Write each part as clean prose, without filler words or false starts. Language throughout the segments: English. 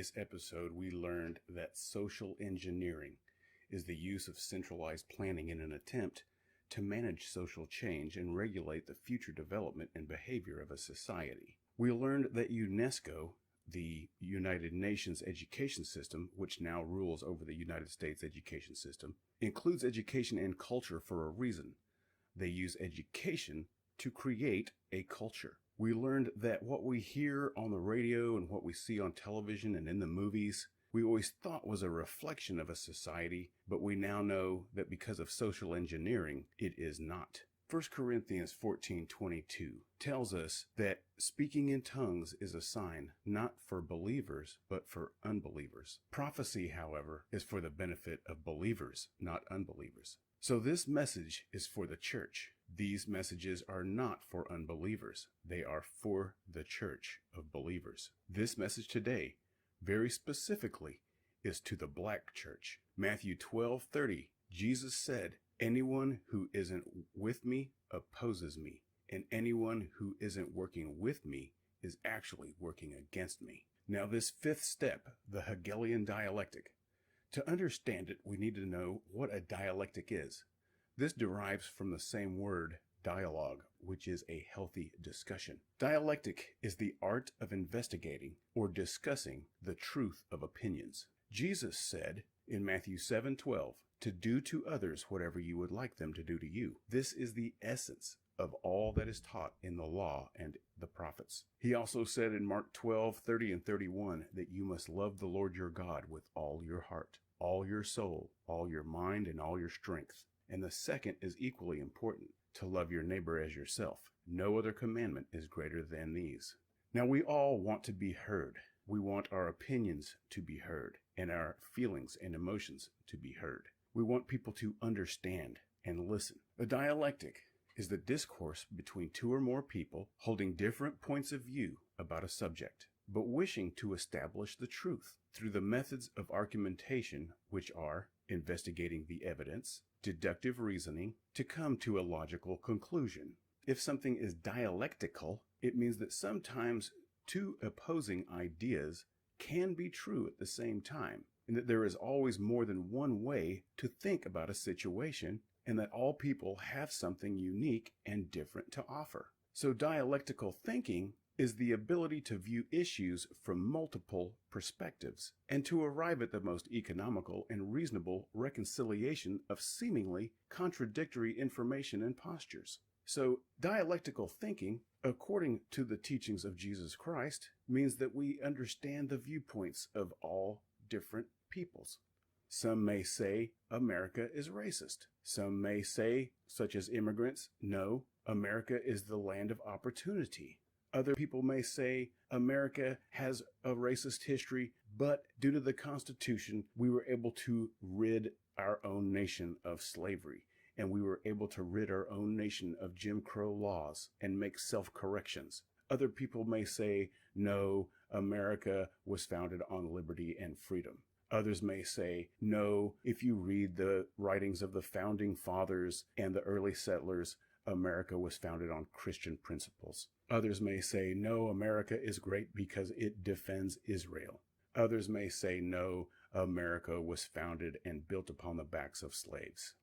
previous episode, we learned that social engineering is the use of centralized planning in an attempt to manage social change and regulate the future development and behavior of a society. We learned that UNESCO, the United Nations education system, which now rules over the United States education system, includes education and culture for a reason. They use education to create a culture. We learned that what we hear on the radio and what we see on television and in the movies, we always thought was a reflection of a society, but we now know that because of social engineering, it is not. 1 Corinthians 14:22 tells us that speaking in tongues is a sign not for believers, but for unbelievers. Prophecy, however, is for the benefit of believers, not unbelievers. So this message is for the church. These messages are not for unbelievers. They are for the church of believers. This message today, very specifically, is to the black church. Matthew 12:30, Jesus said, "Anyone who isn't with me opposes me, and anyone who isn't working with me is actually working against me." Now this fifth step, the Hegelian Dialectic, to understand it, we need to know what a dialectic is. This derives from the same word, dialogue, which is a healthy discussion. Dialectic is the art of investigating or discussing the truth of opinions. Jesus said in Matthew 7:12, to do to others whatever you would like them to do to you. This is the essence of all that is taught in the law and the prophets. He also said in Mark 12:30 and 31 that you must love the Lord your God with all your heart, all your soul, all your mind, and all your strength. And the second is equally important, to love your neighbor as yourself. No other commandment is greater than these. Now we all want to be heard. We want our opinions to be heard and our feelings and emotions to be heard. We want people to understand and listen. A dialectic is the discourse between two or more people holding different points of view about a subject, but wishing to establish the truth through the methods of argumentation, which are investigating the evidence, deductive reasoning, to come to a logical conclusion. If something is dialectical, it means that sometimes two opposing ideas can be true at the same time, and that there is always more than one way to think about a situation, and that all people have something unique and different to offer. So dialectical thinking is the ability to view issues from multiple perspectives and to arrive at the most economical and reasonable reconciliation of seemingly contradictory information and postures. So dialectical thinking, according to the teachings of Jesus Christ, means that we understand the viewpoints of all different peoples. Some may say America is racist. Some may say, such as immigrants, no, America is the land of opportunity. Other people may say America has a racist history, but due to the Constitution, we were able to rid our own nation of slavery, and we were able to rid our own nation of Jim Crow laws and make self-corrections. Other people may say, no, America was founded on liberty and freedom. Others may say, no, if you read the writings of the founding fathers and the early settlers, America was founded on Christian principles. Others may say, no, America is great because it defends Israel. Others may say, no, America was founded and built upon the backs of slaves.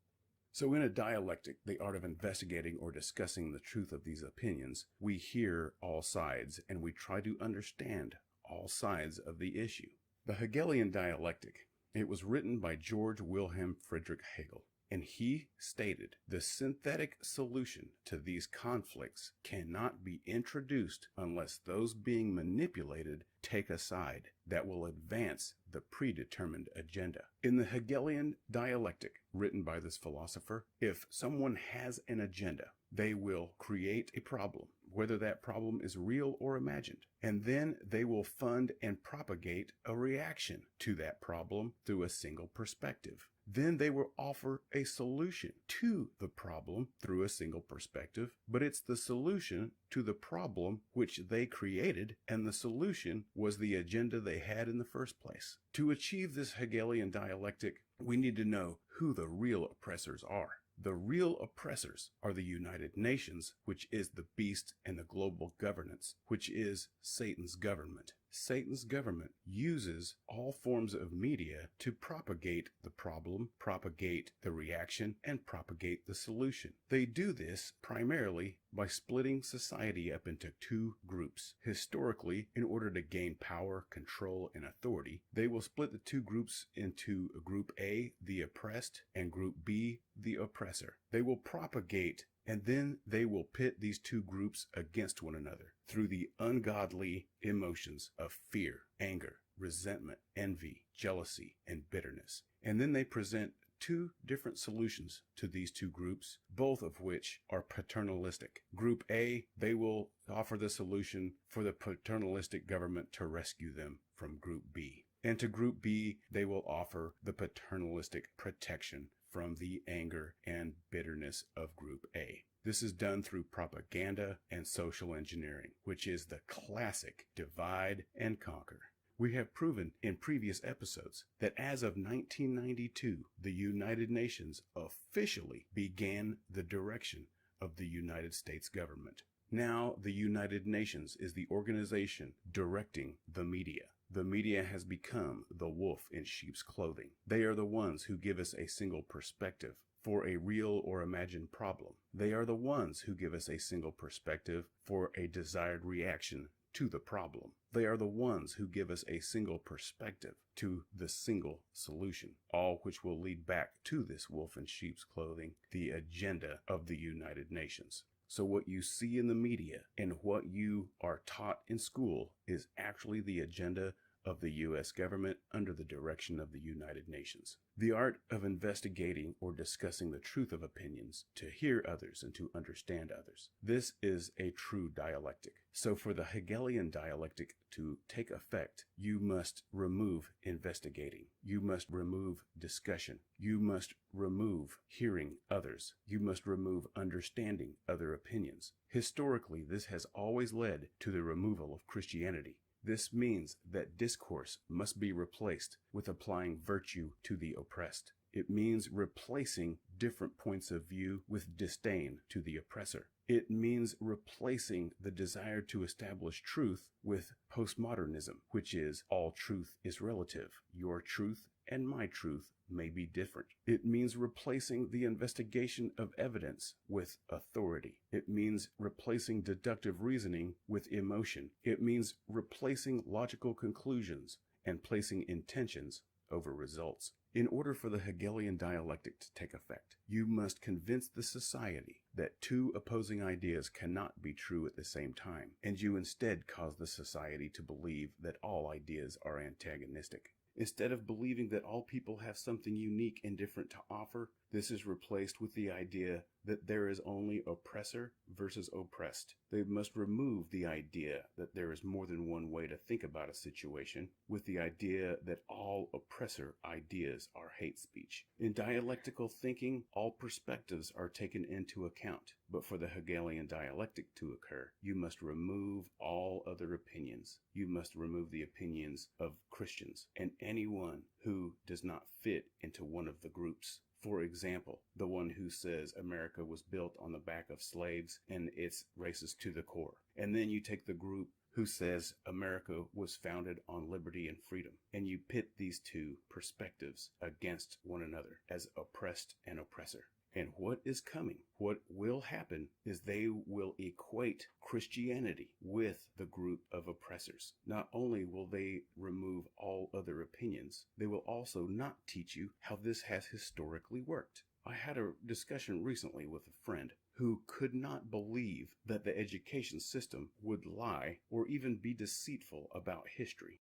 So in a dialectic, the art of investigating or discussing the truth of these opinions, we hear all sides and we try to understand all sides of the issue. The Hegelian Dialectic, it was written by George Wilhelm Friedrich Hegel, and he stated the synthetic solution to these conflicts cannot be introduced unless those being manipulated take a side that will advance the predetermined agenda. In the Hegelian Dialectic, written by this philosopher, if someone has an agenda, they will create a problem, whether that problem is real or imagined, and then they will fund and propagate a reaction to that problem through a single perspective. Then they will offer a solution to the problem through a single perspective, but it's the solution to the problem which they created, and the solution was the agenda they had in the first place. To achieve this Hegelian dialectic, we need to know who the real oppressors are. The real oppressors are the United Nations, which is the beast, and the global governance, which is Satan's government. Satan's government uses all forms of media to propagate the problem, propagate the reaction, and propagate the solution. They do this primarily by splitting society up into two groups. Historically, in order to gain power, control, and authority, they will split the two groups into Group A, the oppressed, and Group B, the oppressor. They will propagate and then they will pit these two groups against one another through the ungodly emotions of fear, anger, resentment, envy, jealousy, and bitterness. And then they present two different solutions to these two groups, both of which are paternalistic. Group A, they will offer the solution for the paternalistic government to rescue them from Group B. And to Group B, they will offer the paternalistic protection from the anger and bitterness of Group A. This is done through propaganda and social engineering, which is the classic divide and conquer. We have proven in previous episodes that as of 1992, the United Nations officially began the direction of the United States government. Now, the United Nations is the organization directing the media. The media has become the wolf in sheep's clothing. They are the ones who give us a single perspective for a real or imagined problem. They are the ones who give us a single perspective for a desired reaction to the problem. They are the ones who give us a single perspective to the single solution, all which will lead back to this wolf in sheep's clothing, the agenda of the United Nations. So what you see in the media and what you are taught in school is actually the agenda of the U.S. government under the direction of the United Nations. The art of investigating or discussing the truth of opinions to hear others and to understand others. This is a true dialectic. So for the Hegelian dialectic to take effect, you must remove investigating. You must remove discussion. You must remove hearing others. You must remove understanding other opinions. Historically, this has always led to the removal of Christianity. This means that discourse must be replaced with applying virtue to the oppressed. It means replacing different points of view with disdain to the oppressor. It means replacing the desire to establish truth with postmodernism, which is all truth is relative. Your truth and my truth may be different. It means replacing the investigation of evidence with authority. It means replacing deductive reasoning with emotion. It means replacing logical conclusions and placing intentions over results. In order for the Hegelian dialectic to take effect, you must convince the society that two opposing ideas cannot be true at the same time, and you instead cause the society to believe that all ideas are antagonistic. Instead of believing that all people have something unique and different to offer, this is replaced with the idea that there is only oppressor versus oppressed. They must remove the idea that there is more than one way to think about a situation with the idea that all oppressor ideas are hate speech. In dialectical thinking, all perspectives are taken into account, but for the Hegelian dialectic to occur, you must remove all other opinions. You must remove the opinions of Christians and anyone who does not fit into one of the groups. For example, the one who says America was built on the back of slaves and it's racist to the core. And then you take the group who says America was founded on liberty and freedom, and you pit these two perspectives against one another as oppressed and oppressor. And what is coming, what will happen, is they will equate Christianity with the group of oppressors. Not only will they remove all other opinions, they will also not teach you how this has historically worked. I had a discussion recently with a friend who could not believe that the education system would lie or even be deceitful about history.